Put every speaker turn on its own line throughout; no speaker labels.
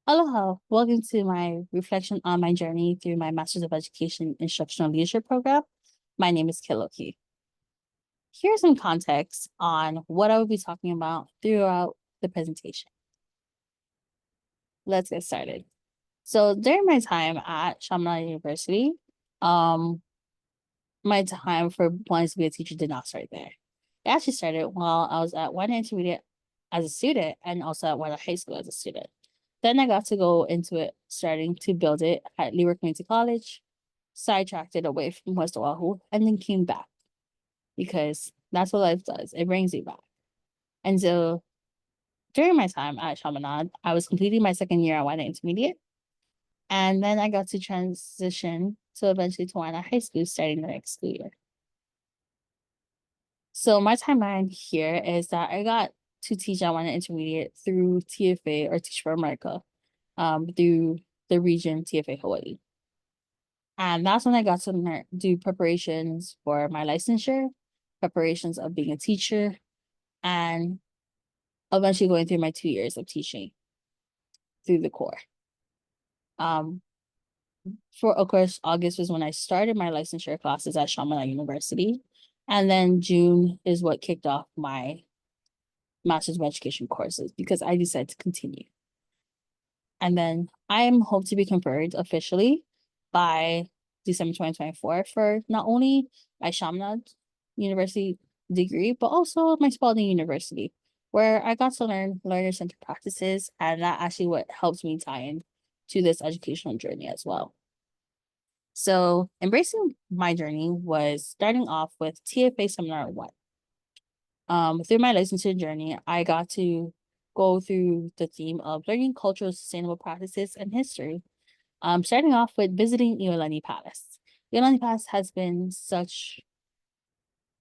Aloha, welcome to my reflection on my journey through my Master's of Education Instructional Leadership program. My name is Kiloki. Here's some context on what I will be talking about throughout the presentation. Let's get started. So during my time at Chaminade University, my time for wanting to be a teacher did not start there. It actually started while I was at one intermediate as a student and also at one high school as a student. Then I got to go into it, starting to build it at Leeward Community College, sidetracked it away from West Oahu, and then came back because that's what life does. It brings you back. And so during my time at Chaminade, I was completing my second year at Wana Intermediate. And then I got to transition to eventually to Wana High School starting the next school year. So my timeline here is that I got to teach at Wana Intermediate through TFA or Teach for America, through the region TFA Hawaii. And that's when I got to do preparations for my licensure, preparations of being a teacher, and eventually going through my 2 years of teaching through the core. Of course, August was when I started my licensure classes at Chaminade University. And then June is what kicked off my Master's of Education courses because I decided to continue. And then I am hoped to be conferred officially by December 2024 for not only my Chaminade University degree, but also my Spalding University, where I got to learn learner-centered practices, and that actually what helps me tie in to this educational journey as well. So embracing my journey was starting off with TFA Seminar 1. Through my licensure journey, I got to go through the theme of learning cultural sustainable practices and history. Starting off with visiting Iolani Palace. Iolani Palace has been such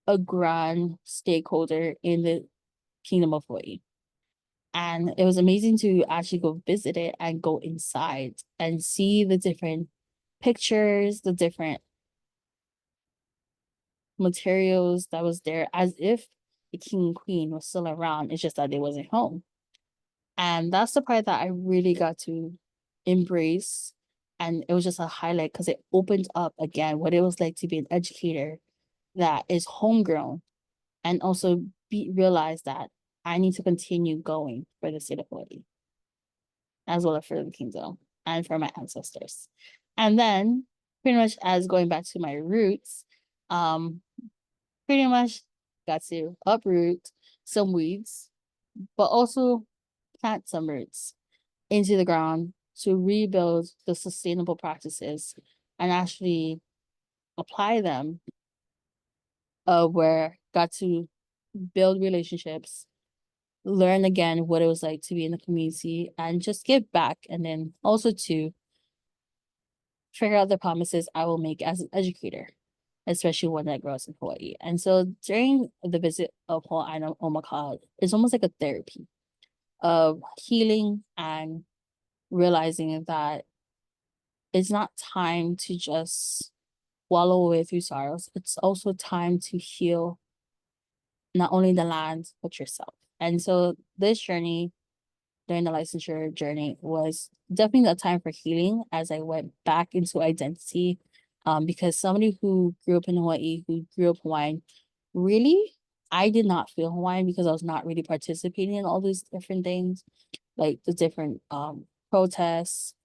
a grand stakeholder in the Kingdom of Hawaii. And it was amazing to actually go visit it and go inside and see the different pictures, the different materials that was there, as if the king and queen was still around. It's just that they wasn't home. And that's the part that I really got to embrace. And it was just a highlight because it opened up again what it was like to be an educator that is homegrown and also realize that I need to continue going for the state of Hawaii, as well as for the kingdom and for my ancestors. And then pretty much as going back to my roots, pretty much got to uproot some weeds, but also plant some roots into the ground to rebuild the sustainable practices and actually apply them, where got to build relationships, learn again what it was like to be in the community and just give back, and then also to figure out the promises I will make as an educator, especially one that grows in Hawaii. And so during the visit of Hawaii Omaka, it's almost like a therapy of healing and realizing that it's not time to just wallow away through sorrows. It's also time to heal not only the land, but yourself. And so this journey during the licensure journey was definitely a time for healing as I went back into identity. Because somebody who grew up in Hawaii, who grew up Hawaiian, really, I did not feel Hawaiian because I was not really participating in all these different things, like the different protests,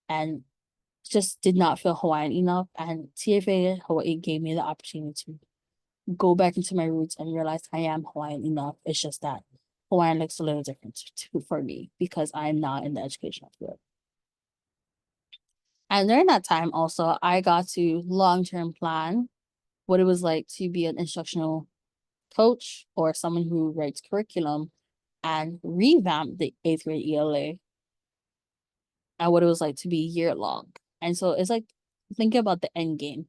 and just did not feel Hawaiian enough. And TFA Hawaii gave me the opportunity to go back into my roots and realize I am Hawaiian enough. It's just that Hawaiian looks a little different too for me because I'm not in the educational field. And during that time also, I got to long-term plan what it was like to be an instructional coach or someone who writes curriculum and revamp the 8th grade ELA and what it was like to be year long. And so it's like thinking about the end game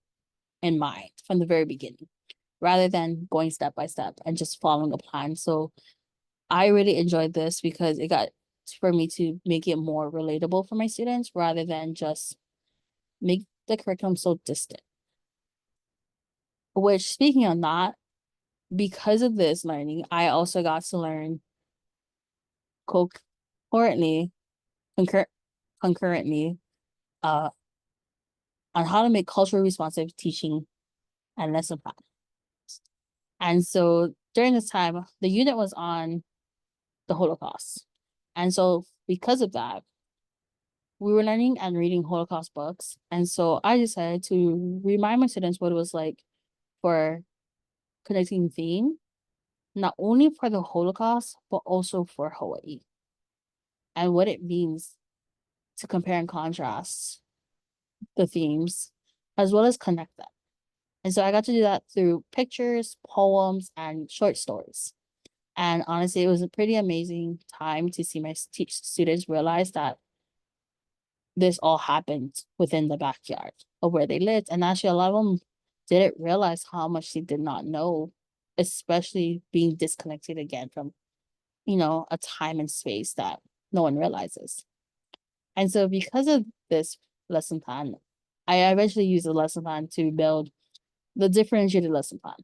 in mind from the very beginning, rather than going step by step and just following a plan. So I really enjoyed this because it got for me to make it more relatable for my students rather than just make the curriculum so distant. Which, speaking on that, because of this learning, I also got to learn concurrently, concur concurrently uh, on how to make culturally responsive teaching and lesson plan. And so during this time, the unit was on the Holocaust. And so because of that, we were learning and reading Holocaust books. And so I decided to remind my students what it was like for connecting theme, not only for the Holocaust, but also for Hawaii and what it means to compare and contrast the themes as well as connect them. And so I got to do that through pictures, poems, and short stories. And honestly, it was a pretty amazing time to see my students realize that this all happened within the backyard of where they lived. And actually, a lot of them didn't realize how much they did not know, especially being disconnected again from, a time and space that no one realizes. And so, because of this lesson plan, I eventually used the lesson plan to build the differentiated lesson plan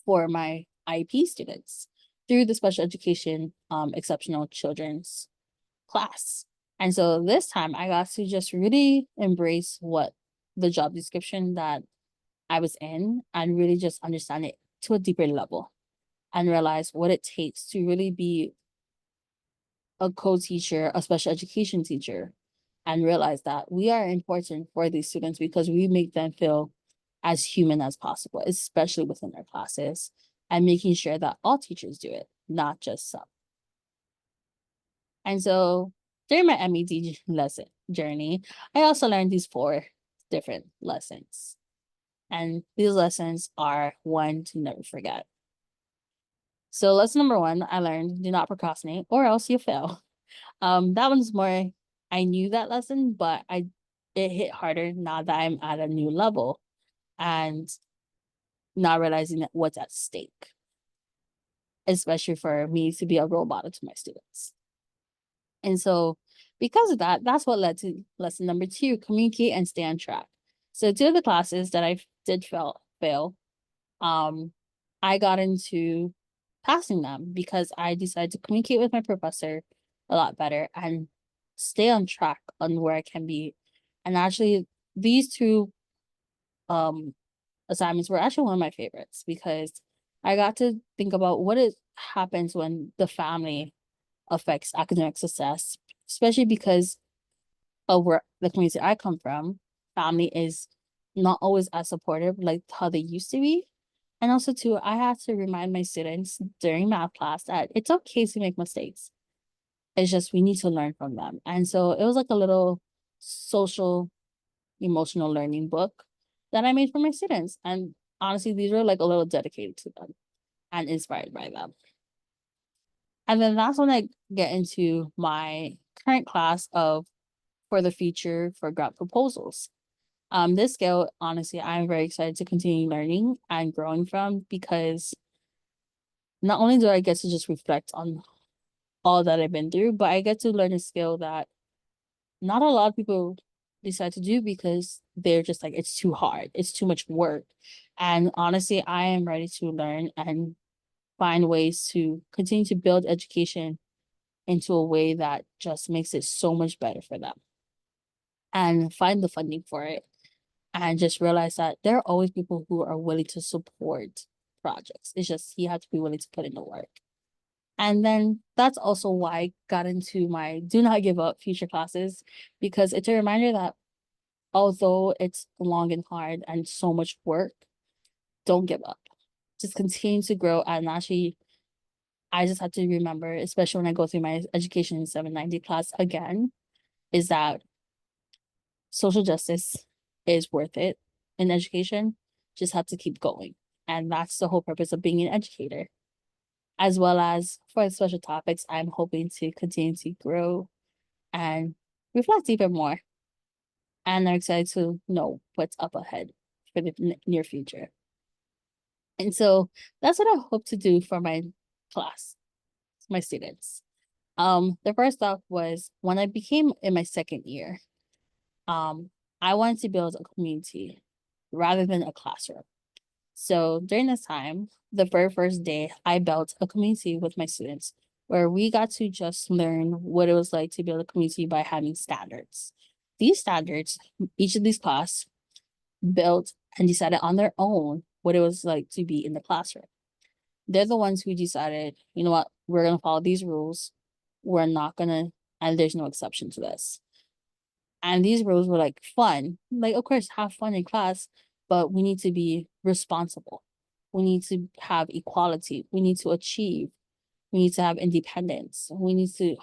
for my IEP students through the special education exceptional children's class. And so this time I got to just really embrace what the job description that I was in and really just understand it to a deeper level and realize what it takes to really be a co-teacher, a special education teacher, and realize that we are important for these students because we make them feel as human as possible, especially within their classes, and making sure that all teachers do it, not just some. And so during my MED lesson journey, I also learned these 4 different lessons. And these lessons are one to never forget. So lesson number 1, I learned do not procrastinate or else you'll fail. That one's more, I knew that lesson, but it hit harder now that I'm at a new level and not realizing that what's at stake, especially for me to be a role model to my students. And so because of that, that's what led to lesson number 2, communicate and stay on track. So 2 of the classes that I did fail, I got into passing them because I decided to communicate with my professor a lot better and stay on track on where I can be. And actually, these 2 um assignments were actually one of my favorites because I got to think about what it happens when the family affects academic success, especially because of where the community I come from, family is not always as supportive like how they used to be. And also too, I had to remind my students during math class that it's okay to make mistakes. It's just we need to learn from them. And so it was like a little social emotional learning book that I made for my students. And honestly, these were like a little dedicated to them and inspired by them. And then that's when I get into my current class of for the future for grant proposals. This scale, honestly, I'm very excited to continue learning and growing from because not only do I get to just reflect on all that I've been through, but I get to learn a skill that not a lot of people decide to do because they're just like, it's too hard, it's too much work. And honestly, I am ready to learn and find ways to continue to build education into a way that just makes it so much better for them and find the funding for it and just realize that there are always people who are willing to support projects. It's just you have to be willing to put in the work. And then that's also why I got into my do not give up future classes because it's a reminder that although it's long and hard and so much work, don't give up. Just continue to grow. And actually, I just have to remember, especially when I go through my education 790 class again, is that social justice is worth it in education. Just have to keep going. And that's the whole purpose of being an educator. As well as for the special topics, I'm hoping to continue to grow and reflect even more. And I'm excited to know what's up ahead for the near future. And so that's what I hope to do for my class, my students. The first off was when I became in my second year, um, I wanted to build a community rather than a classroom. So during this time, the very first day, I built a community with my students where we got to just learn what it was like to build a community by having standards. These standards, each of these class built and decided on their own what it was like to be in the classroom. They're the ones who decided, you know what, we're going to follow these rules. We're not going to, and there's no exception to this. And these rules were like fun. Like, of course, have fun in class, but we need to be responsible. We need to have equality. We need to achieve. We need to have independence. We need to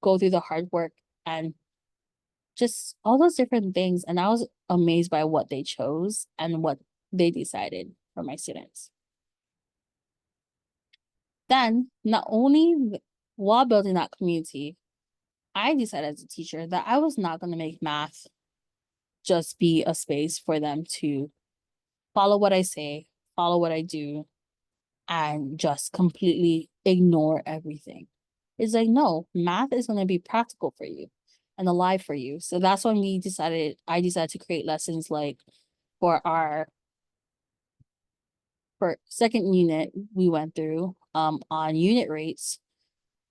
go through the hard work and just all those different things. And I was amazed by what they chose and what they decided for my students. Then, not only while building that community, I decided as a teacher that I was not going to make math just be a space for them to follow what I say, follow what I do, and just completely ignore everything. It's like, no, math is going to be practical for you and alive for you. So that's when I decided to create lessons like for our for second unit we went through on unit rates.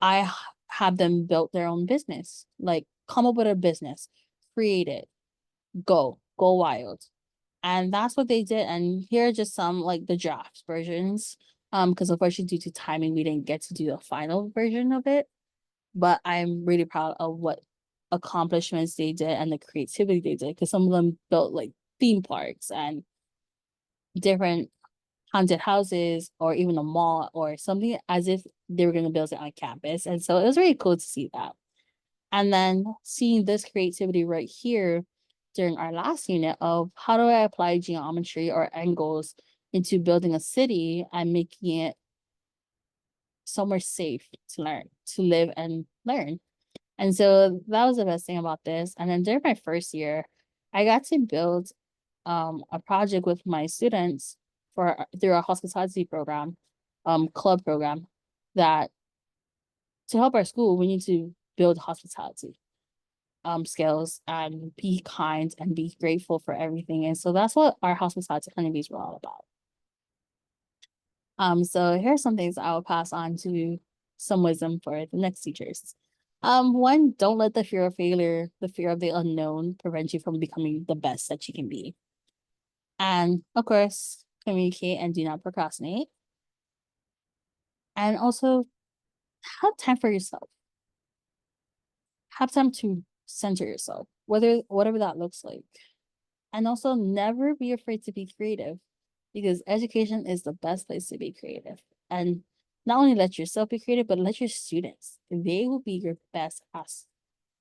I have them build their own business, like come up with a business, create it, go wild. And that's what they did. And here are just some like the draft versions. Because unfortunately, due to timing, we didn't get to do the final version of it. But I'm really proud of what accomplishments they did and the creativity they did. Because some of them built like theme parks and different haunted houses or even a mall or something as if they were going to build it on campus. And so it was really cool to see that. And then seeing this creativity right here during our last unit of how do I apply geometry or angles into building a city and making it somewhere safe to learn, to live and learn. And so that was the best thing about this. And then during my first year, I got to build a project with my students for through our hospitality program, club program, that to help our school, we need to build hospitality skills and be kind and be grateful for everything. And so that's what our hospitality honeybees were all about. So here's some things I will pass on to some wisdom for the next teachers. One, don't let the fear of failure, the fear of the unknown prevent you from becoming the best that you can be. And of course, communicate and do not procrastinate. And also have time for yourself. Have time to center yourself, whatever that looks like. And also never be afraid to be creative because education is the best place to be creative. And not only let yourself be creative, but let your students. They will be your best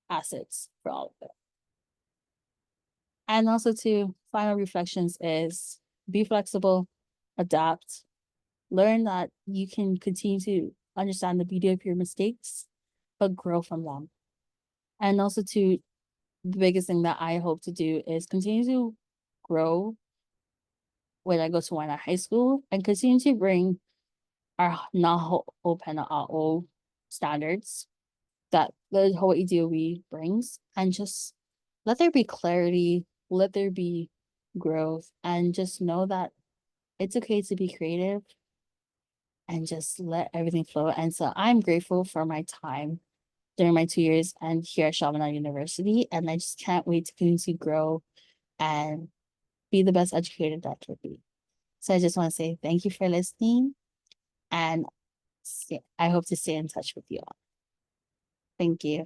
assets for all of it. And also to final reflections is be flexible, adapt, learn that you can continue to understand the beauty of your mistakes, but grow from them. And also to the biggest thing that I hope to do is continue to grow when I go to Wina High School and continue to bring our Naho Open AO standards that the Hawaii DOE brings and just let there be clarity, let there be growth, and just know that it's okay to be creative and just let everything flow. And so I'm grateful for my time during my 2 years and here at Chaminade University. And I just can't wait to continue to grow and be the best educator that I could be. So I just want to say thank you for listening and I hope to stay in touch with you all. Thank you.